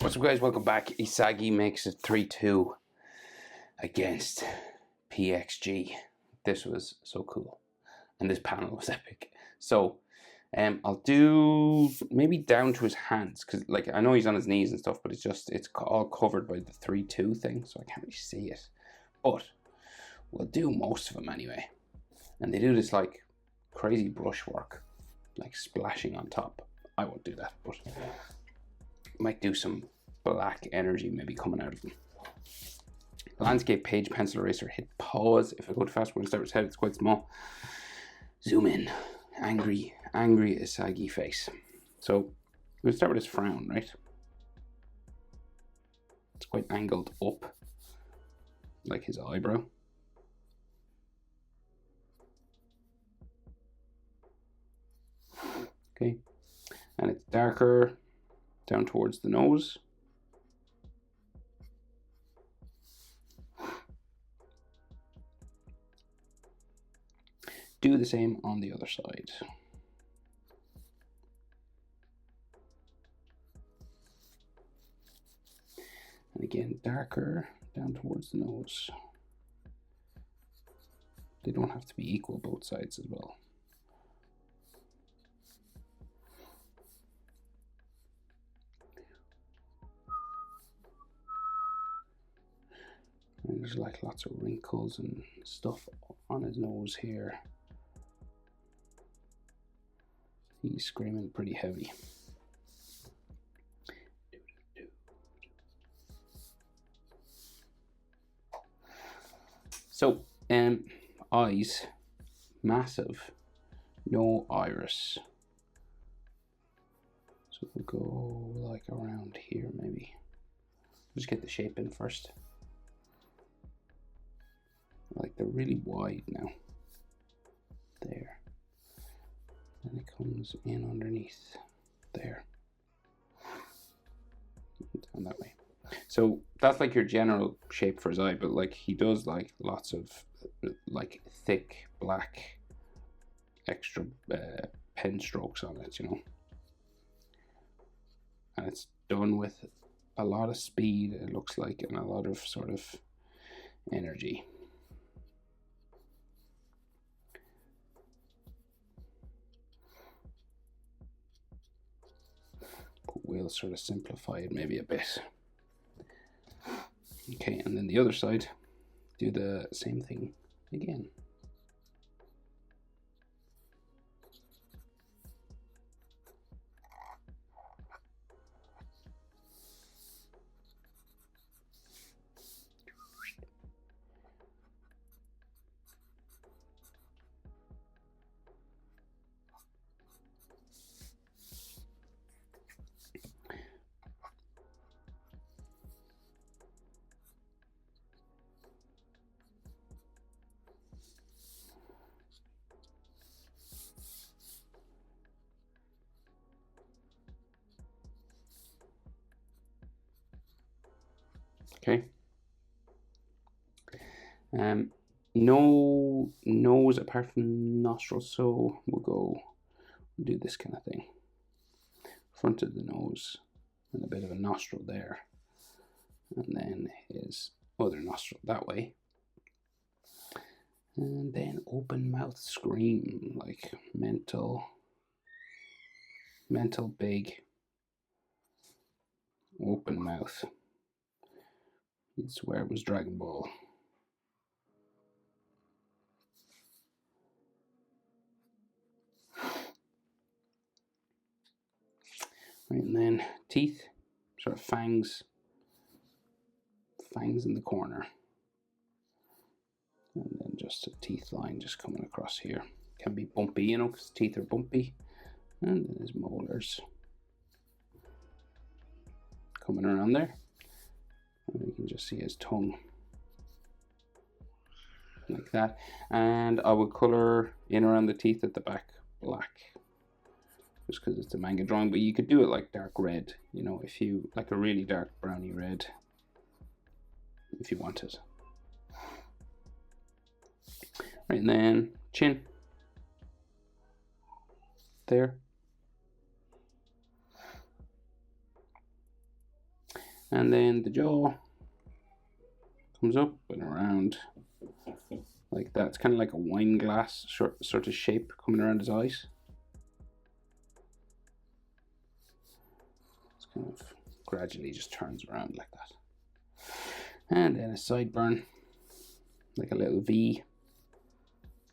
What's up, guys? Welcome back. Isagi makes it 3-2 against PXG. This was so cool, and this panel was epic. So, I'll do maybe down to his hands, because like I know he's on his knees and stuff, but it's all covered by the 3-2 thing, so I can't really see it. But we'll do most of them anyway. And they do this like crazy brushwork, like splashing on top. I won't do that, but might do some black energy maybe coming out of them. Landscape page, pencil eraser, hit pause. If I go too fast, we're going to start with his head. It's quite small. Zoom in. Angry Isagi face. So we'll start with his frown, right? It's quite angled up, like his eyebrow. Okay, and it's darker down towards the nose. Do the same on the other side. And again, darker down towards the nose. They don't have to be equal both sides as well. And there's like lots of wrinkles and stuff on his nose here. He's screaming pretty heavy. So, eyes, massive, no iris. So we'll go like around here maybe. Just get the shape in first. Like they're really wide now. There. And it comes in underneath there. Down that way. So that's like your general shape for his eye, but like he does like lots of like thick black extra pen strokes on it, you know. And it's done with a lot of speed, it looks like, and a lot of sort of energy. We'll sort of simplify it maybe a bit. Okay, and then the other side, do the same thing again. Okay. No nose apart from nostrils, so we'll do this kind of thing. Front of the nose and a bit of a nostril there, and then his other nostril that way, and then open mouth scream, like mental big open mouth. You'd swear it was Dragon Ball. Right, and then teeth, sort of fangs in the corner. And then just a teeth line just coming across here. Can be bumpy, you know, because teeth are bumpy. And then his molars coming around there. And you can just see his tongue. Like that. And I will colour in around the teeth at the back black. Just because it's a manga drawing, but you could do it like dark red, you know, if you like a really dark browny red, if you wanted. Right, and then chin there, And then the jaw comes up and around like that. It's kind of like a wine glass sort of shape coming around his eyes. It's kind of gradually just turns around like that. And then a sideburn, like a little V.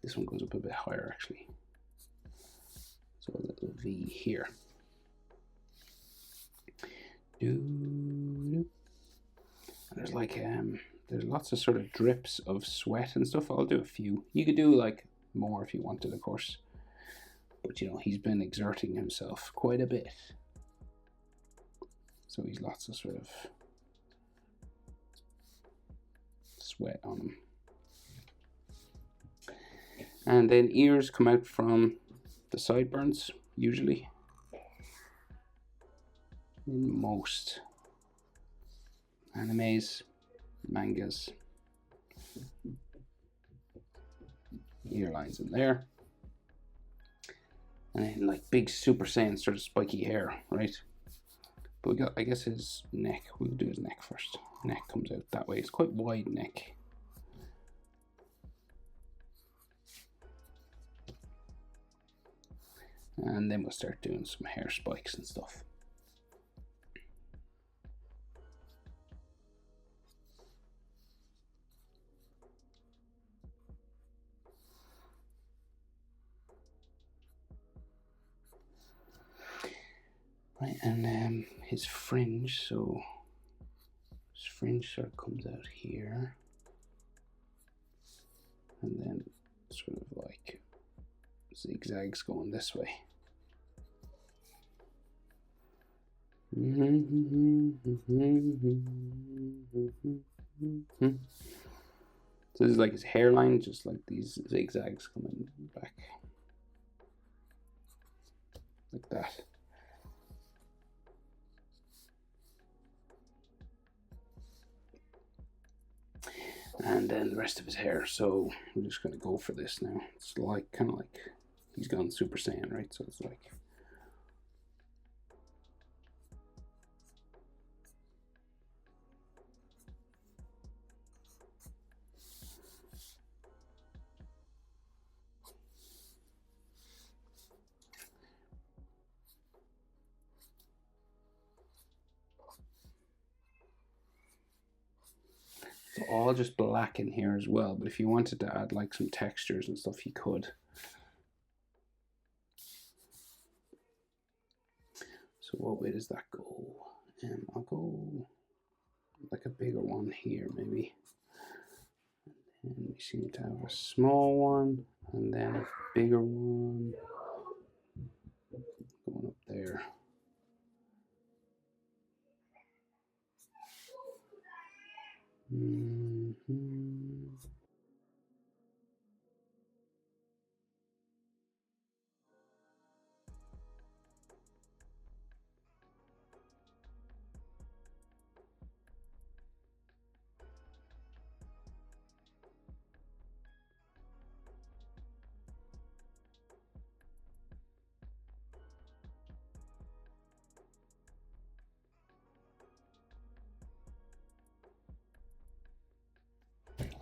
This one goes up a bit higher actually. So a little V here. And there's like there's lots of sort of drips of sweat and stuff. I'll do a few. You could do like more if you wanted, of course. But you know, he's been exerting himself quite a bit. So he's lots of sort of sweat on him. And then ears come out from the sideburns, usually. In most animes, mangas, ear lines in there. And then like big Super Saiyan sort of spiky hair, right? But we got, I guess, his neck. We'll do his neck first. Neck comes out that way. It's quite wide neck. And then we'll start doing some hair spikes and stuff. Right, and his fringe, so his fringe sort of comes out here. And then sort of like zigzags going this way. So this is like his hairline, just like these zigzags coming back. Like that. And then the rest of his hair. So we're just going to go for this now. It's like kind of like he's gone Super Saiyan, right? So it's like so all just black in here as well. But if you wanted to add like some textures and stuff, you could. So what way does that go? I'll go like a bigger one here, maybe. And we seem to have a small one, and then a bigger one going up there.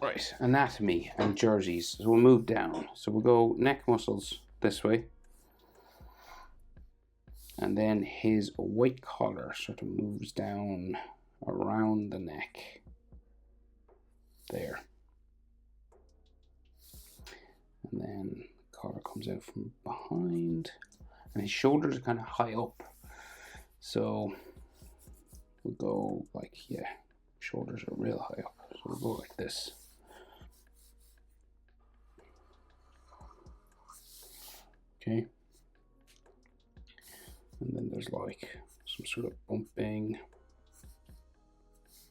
Right, anatomy and jerseys. So we'll move down. So we'll go neck muscles this way. And then his white collar sort of moves down around the neck. There. And then the collar comes out from behind. And his shoulders are kind of high up. So we'll go like, yeah, shoulders are real high up. So we'll go like this. Okay. And then there's like some sort of bumping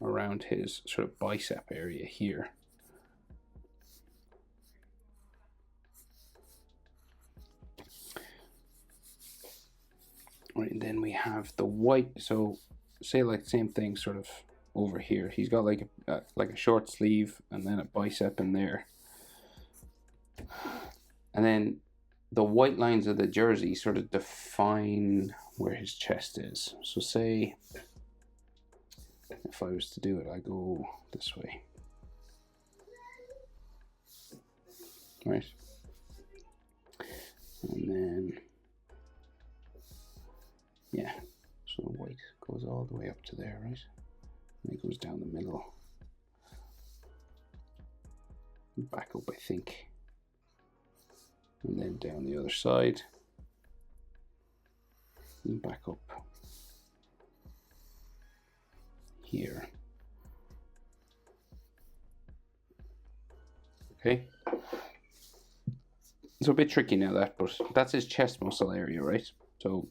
around his sort of bicep area here. Right, and then we have the white, so say like the same thing sort of over here. He's got like a short sleeve and then a bicep in there. And then the white lines of the jersey sort of define where his chest is. So say if I was to do it, I go this way. Right. And then, yeah, so the white goes all the way up to there, right? And it goes down the middle. Back up, I think. And then down the other side. And back up here. Okay. It's a bit tricky now, that, but that's his chest muscle area, right? So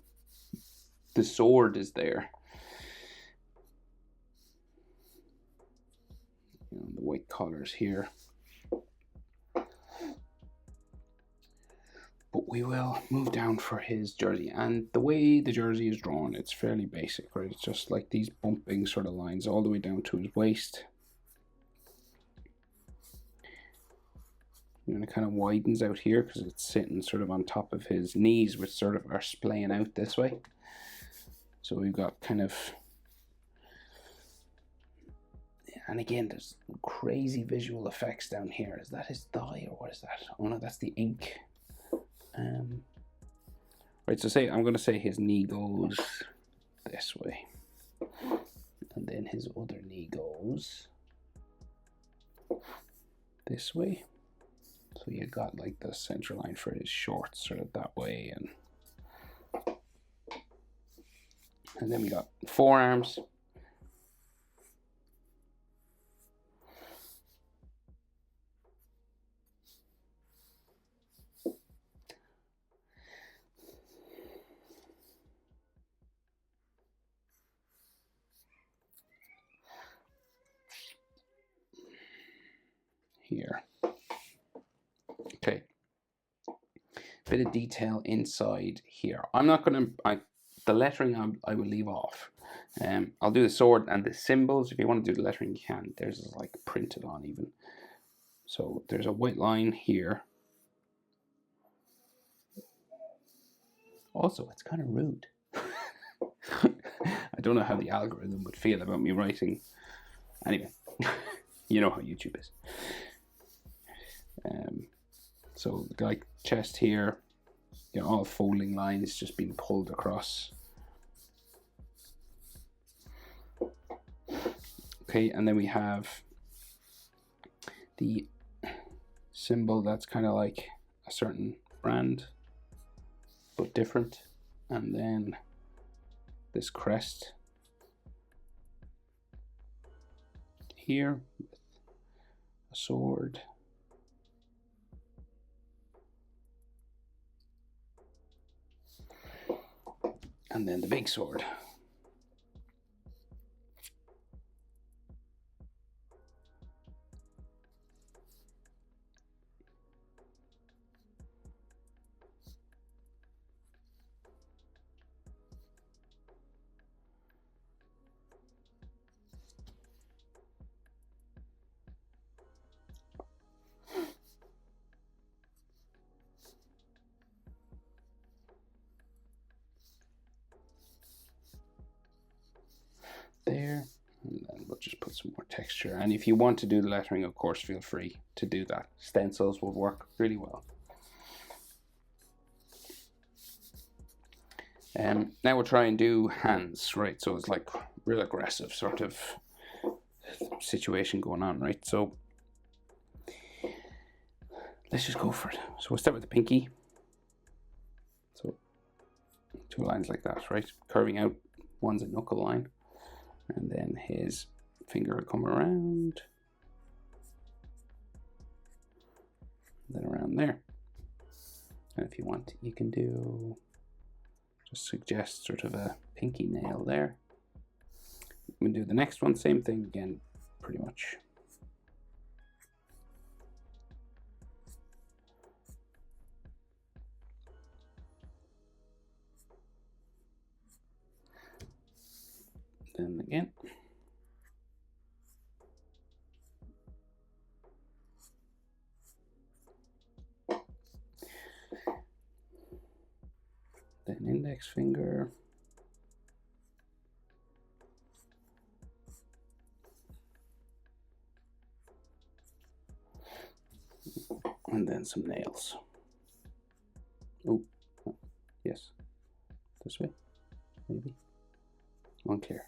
the sword is there. You know, the white collars here. But we will move down for his jersey. And the way the jersey is drawn, it's fairly basic, right? It's just like these bumping sort of lines all the way down to his waist. And it kind of widens out here because it's sitting sort of on top of his knees, which sort of are splaying out this way. So we've got kind of, and again, there's crazy visual effects down here. Is that his thigh or what is that? Oh no, that's the ink. Right, so say I'm going to say his knee goes this way, and then his other knee goes this way. So you got like the center line for his shorts sort of that way, and then we got forearms. Here. Okay. Bit of detail inside here. I'm not going to, the lettering I will leave off. I'll do the sword and the symbols. If you want to do the lettering, you can. There's like printed on even. So there's a white line here. Also, it's kind of rude. I don't know how the algorithm would feel about me writing. Anyway, you know how YouTube is. So like chest here, you know, all folding lines just being pulled across. Okay, and then we have the symbol that's kind of like a certain brand, but different. And then this crest here with a sword. And then the big sword. There, and then we'll just put some more texture. And if you want to do the lettering, of course, feel free to do that. Stencils will work really well. Now we'll try and do hands, right? So it's like real aggressive sort of situation going on, right? So let's just go for it. So we'll start with the pinky. So 2 lines like that, right? Curving out, one's a knuckle line. And then his finger will come around. Then around there. And if you want, you can do, just suggest sort of a pinky nail there. We can do the next one, same thing again, pretty much. Then again. Then index finger. And then some nails. Oh, yes. This way, maybe. Unclear.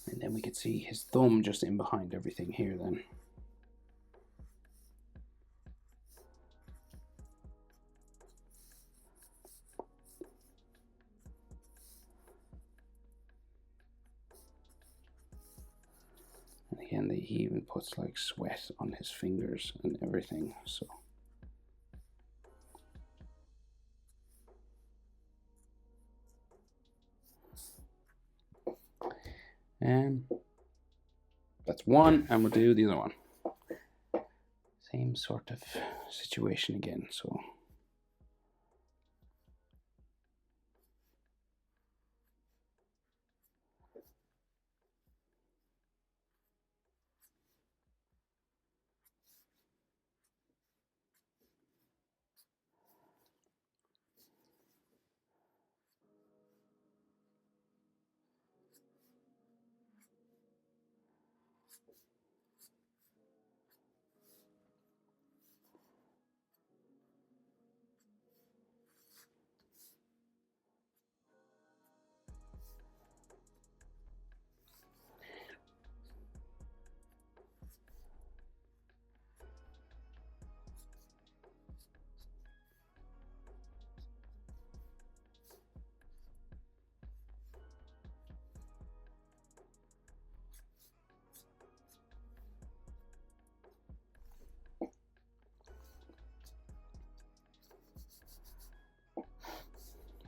And then we could see his thumb just in behind everything here then. And again, he even puts like sweat on his fingers and everything, so. That's one, and we'll do the other one. Same sort of situation again, so.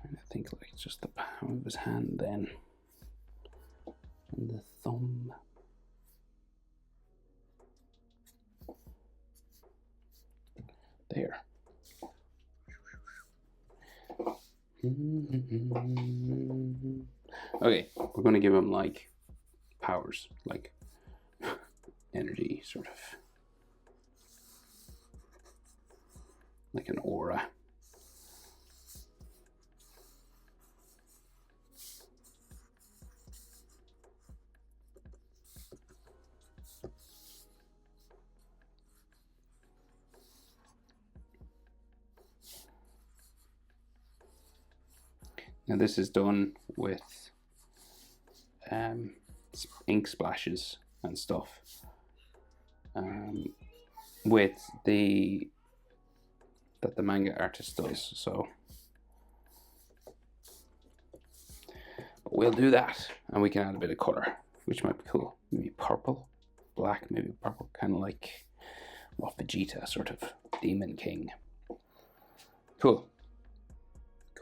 I think like just the palm of his hand then, and the thumb. There. Okay, we're going to give him like powers, like energy, sort of like an aura. Now this is done with ink splashes and stuff, with that the manga artist does. So but we'll do that, and we can add a bit of color, which might be cool. Maybe purple, black, maybe purple, kind of like what Vegeta, sort of Demon King. Cool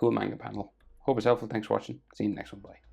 manga panel. Hope it's helpful. Thanks for watching. See you in the next one. Bye.